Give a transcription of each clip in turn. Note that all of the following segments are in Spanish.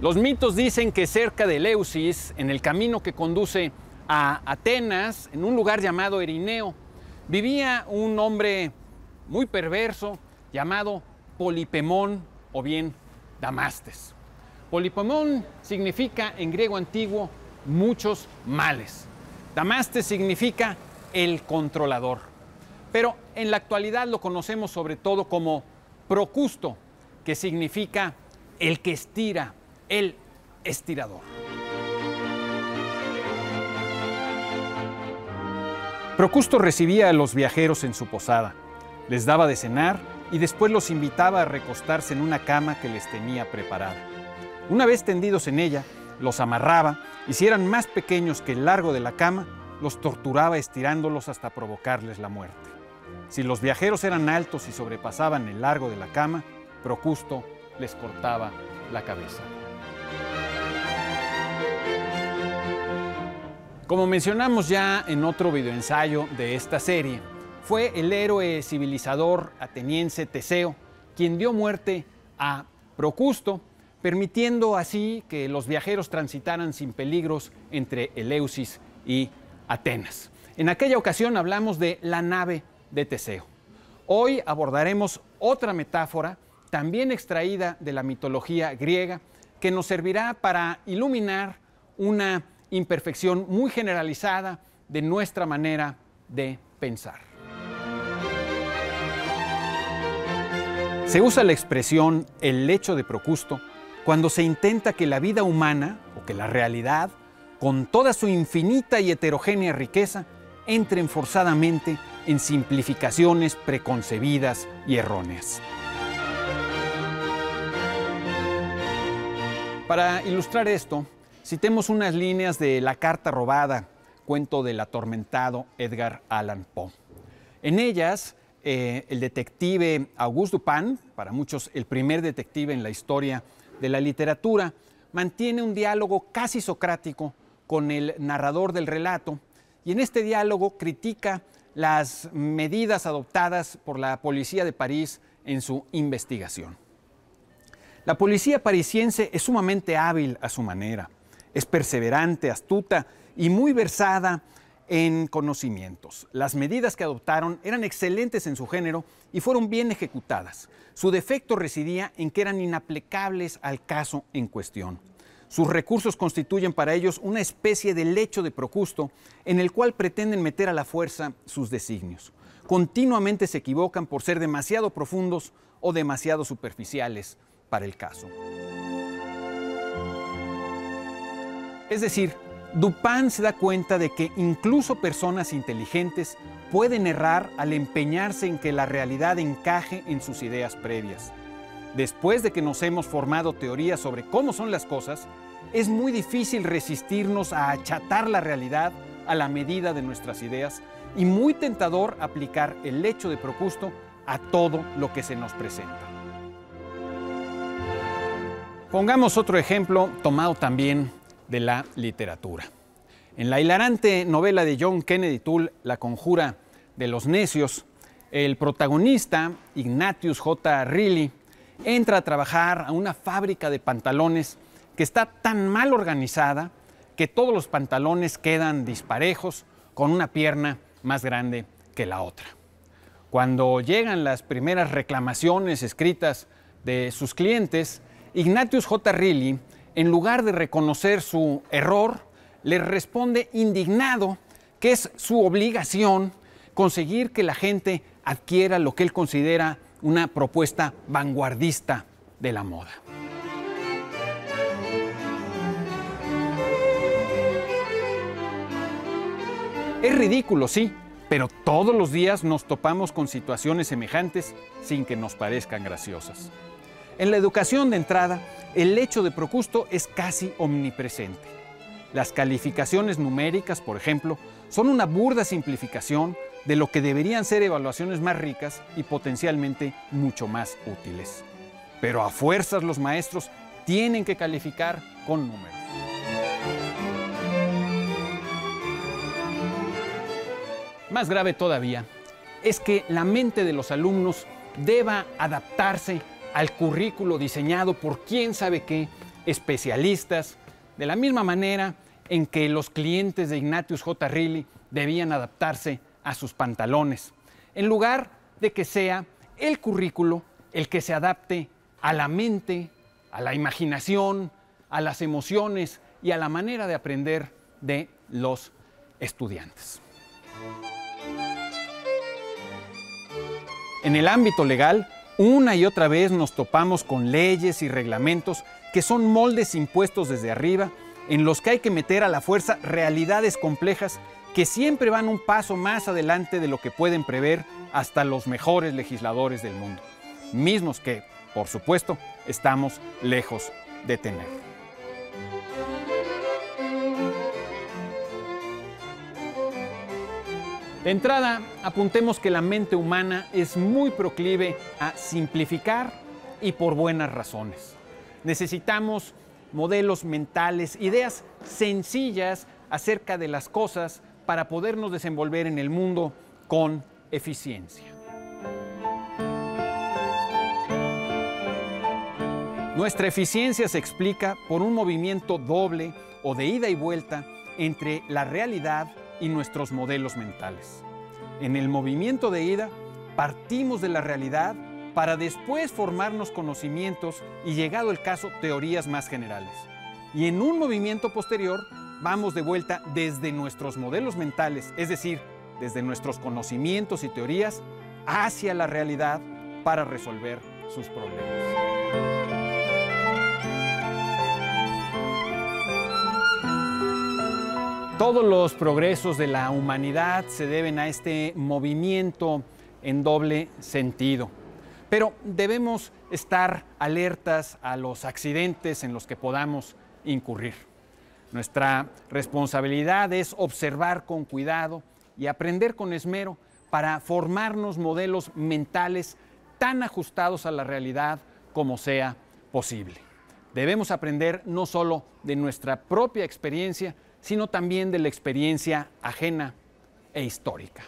Los mitos dicen que cerca de Eleusis, en el camino que conduce a Atenas, en un lugar llamado Erineo, vivía un hombre muy perverso llamado Polipemón o bien Damastes. Polipemón significa en griego antiguo muchos males. Damastes significa el controlador. Pero en la actualidad lo conocemos sobre todo como Procusto, que significa el que estira, el estirador. Procusto recibía a los viajeros en su posada, les daba de cenar y después los invitaba a recostarse en una cama que les tenía preparada. Una vez tendidos en ella, los amarraba y si eran más pequeños que el largo de la cama, los torturaba estirándolos hasta provocarles la muerte. Si los viajeros eran altos y sobrepasaban el largo de la cama, Procusto les cortaba la cabeza. Como mencionamos ya en otro videoensayo de esta serie, fue el héroe civilizador ateniense Teseo quien dio muerte a Procusto, permitiendo así que los viajeros transitaran sin peligros entre Eleusis y Atenas. En aquella ocasión hablamos de la nave de Teseo. Hoy abordaremos otra metáfora, también extraída de la mitología griega, que nos servirá para iluminar una imperfección muy generalizada de nuestra manera de pensar. Se usa la expresión el lecho de Procusto cuando se intenta que la vida humana o que la realidad, con toda su infinita y heterogénea riqueza, entren forzadamente en simplificaciones preconcebidas y erróneas. Para ilustrar esto, citemos unas líneas de La carta robada, cuento del atormentado Edgar Allan Poe. En ellas, el detective Auguste Dupin, para muchos el primer detective en la historia de la literatura, mantiene un diálogo casi socrático con el narrador del relato y en este diálogo critica las medidas adoptadas por la policía de París en su investigación. La policía parisiense es sumamente hábil a su manera. Es perseverante, astuta y muy versada en conocimientos. Las medidas que adoptaron eran excelentes en su género y fueron bien ejecutadas. Su defecto residía en que eran inaplicables al caso en cuestión. Sus recursos constituyen para ellos una especie de lecho de Procusto en el cual pretenden meter a la fuerza sus designios. Continuamente se equivocan por ser demasiado profundos o demasiado superficiales para el caso. Es decir, Dupin se da cuenta de que incluso personas inteligentes pueden errar al empeñarse en que la realidad encaje en sus ideas previas. Después de que nos hemos formado teorías sobre cómo son las cosas, es muy difícil resistirnos a achatar la realidad a la medida de nuestras ideas y muy tentador aplicar el lecho de Procusto a todo lo que se nos presenta. Pongamos otro ejemplo tomado también de la literatura. En la hilarante novela de John Kennedy Toole, La conjura de los necios, el protagonista, Ignatius J. Reilly, entra a trabajar a una fábrica de pantalones que está tan mal organizada que todos los pantalones quedan disparejos con una pierna más grande que la otra. Cuando llegan las primeras reclamaciones escritas de sus clientes, Ignatius J. Reilly, en lugar de reconocer su error, les responde indignado que es su obligación conseguir que la gente adquiera lo que él considera una propuesta vanguardista de la moda. Es ridículo, sí, pero todos los días nos topamos con situaciones semejantes sin que nos parezcan graciosas. En la educación de entrada, el lecho de Procusto es casi omnipresente. Las calificaciones numéricas, por ejemplo, son una burda simplificación de lo que deberían ser evaluaciones más ricas y potencialmente mucho más útiles. Pero a fuerzas los maestros tienen que calificar con números. Más grave todavía es que la mente de los alumnos deba adaptarse al currículo diseñado por quién sabe qué especialistas, de la misma manera en que los clientes de Ignatius J. Reilly debían adaptarse a sus pantalones, en lugar de que sea el currículo el que se adapte a la mente, a la imaginación, a las emociones y a la manera de aprender de los estudiantes. En el ámbito legal, una y otra vez nos topamos con leyes y reglamentos que son moldes impuestos desde arriba, en los que hay que meter a la fuerza realidades complejas que siempre van un paso más adelante de lo que pueden prever hasta los mejores legisladores del mundo, mismos que, por supuesto, estamos lejos de tener. De entrada, apuntemos que la mente humana es muy proclive a simplificar y por buenas razones. Necesitamos modelos mentales, ideas sencillas acerca de las cosas para podernos desenvolver en el mundo con eficiencia. Nuestra eficiencia se explica por un movimiento doble o de ida y vuelta entre la realidad y nuestros modelos mentales. En el movimiento de ida, partimos de la realidad para después formarnos conocimientos y, llegado el caso, teorías más generales. Y en un movimiento posterior, vamos de vuelta desde nuestros modelos mentales, es decir, desde nuestros conocimientos y teorías, hacia la realidad para resolver sus problemas. Todos los progresos de la humanidad se deben a este movimiento en doble sentido. Pero debemos estar alertas a los accidentes en los que podamos incurrir. Nuestra responsabilidad es observar con cuidado y aprender con esmero para formarnos modelos mentales tan ajustados a la realidad como sea posible. Debemos aprender no solo de nuestra propia experiencia, sino también de la experiencia ajena e histórica.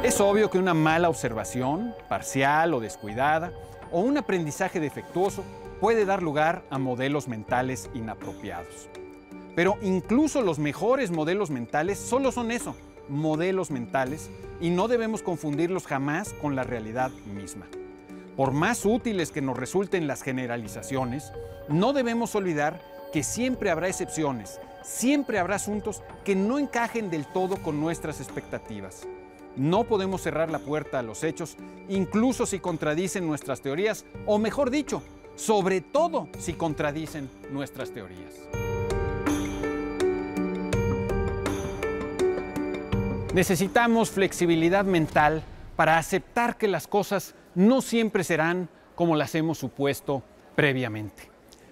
Es obvio que una mala observación, parcial o descuidada, o un aprendizaje defectuoso puede dar lugar a modelos mentales inapropiados. Pero incluso los mejores modelos mentales solo son eso, modelos mentales, y no debemos confundirlos jamás con la realidad misma. Por más útiles que nos resulten las generalizaciones, no debemos olvidar que siempre habrá excepciones, siempre habrá asuntos que no encajen del todo con nuestras expectativas. No podemos cerrar la puerta a los hechos, incluso si contradicen nuestras teorías, o mejor dicho, sobre todo si contradicen nuestras teorías. Necesitamos flexibilidad mental para aceptar que las cosas no siempre serán como las hemos supuesto previamente.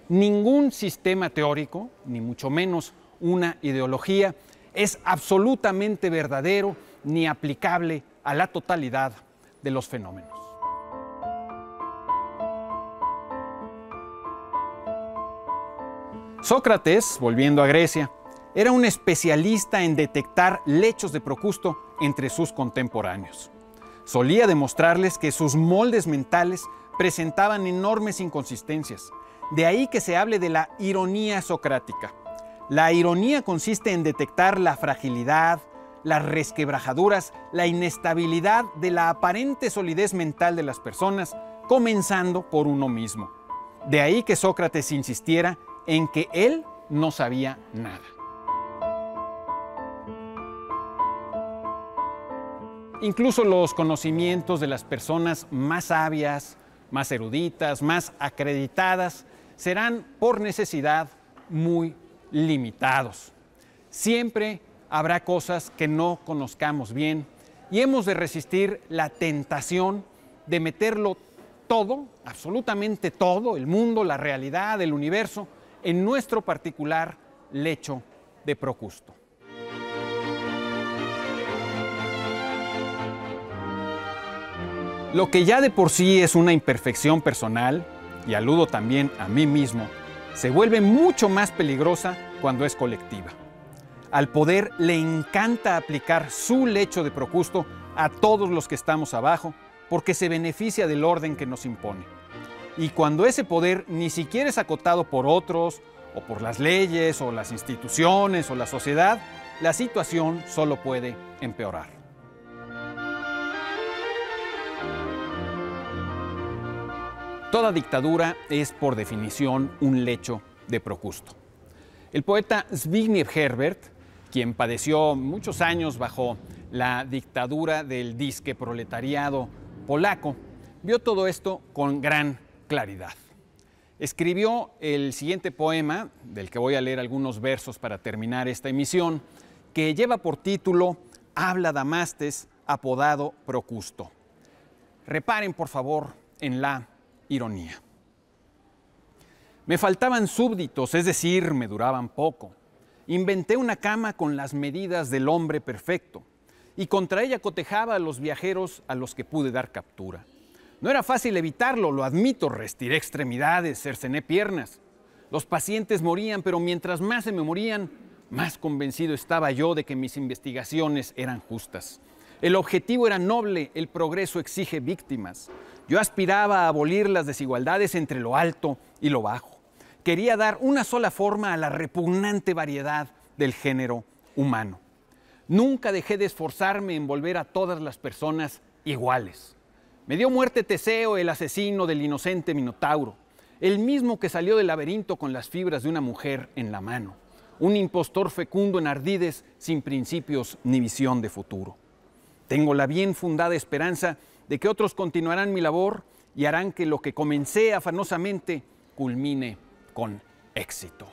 Ningún sistema teórico, ni mucho menos una ideología, es absolutamente verdadero ni aplicable a la totalidad de los fenómenos. Sócrates, volviendo a Grecia, era un especialista en detectar lechos de Procusto entre sus contemporáneos. Solía demostrarles que sus moldes mentales presentaban enormes inconsistencias. De ahí que se hable de la ironía socrática. La ironía consiste en detectar la fragilidad, las resquebrajaduras, la inestabilidad de la aparente solidez mental de las personas, comenzando por uno mismo. De ahí que Sócrates insistiera en que él no sabía nada. Incluso los conocimientos de las personas más sabias, más eruditas, más acreditadas, serán por necesidad muy limitados. Siempre habrá cosas que no conozcamos bien y hemos de resistir la tentación de meterlo todo, absolutamente todo, el mundo, la realidad, el universo, en nuestro particular lecho de Procusto. Lo que ya de por sí es una imperfección personal, y aludo también a mí mismo, se vuelve mucho más peligrosa cuando es colectiva. Al poder le encanta aplicar su lecho de Procusto a todos los que estamos abajo, porque se beneficia del orden que nos impone. Y cuando ese poder ni siquiera es acotado por otros, o por las leyes, o las instituciones, o la sociedad, la situación solo puede empeorar. Toda dictadura es, por definición, un lecho de Procusto. El poeta Zbigniew Herbert, quien padeció muchos años bajo la dictadura del disque proletariado polaco, vio todo esto con gran claridad. Escribió el siguiente poema, del que voy a leer algunos versos para terminar esta emisión, que lleva por título Habla Damastes, apodado Procusto. Reparen, por favor, en la ironía. Me faltaban súbditos, es decir, me duraban poco. Inventé una cama con las medidas del hombre perfecto y contra ella cotejaba a los viajeros a los que pude dar captura. No era fácil evitarlo, lo admito, restiré extremidades, cercené piernas. Los pacientes morían, pero mientras más se me morían, más convencido estaba yo de que mis investigaciones eran justas. El objetivo era noble, el progreso exige víctimas. Yo aspiraba a abolir las desigualdades entre lo alto y lo bajo. Quería dar una sola forma a la repugnante variedad del género humano. Nunca dejé de esforzarme en volver a todas las personas iguales. Me dio muerte Teseo, el asesino del inocente Minotauro, el mismo que salió del laberinto con las fibras de una mujer en la mano, un impostor fecundo en ardides sin principios ni visión de futuro. Tengo la bien fundada esperanza de que otros continuarán mi labor y harán que lo que comencé afanosamente culmine con éxito.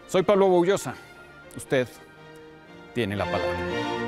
Soy Pablo Boullosa. Usted tiene la palabra.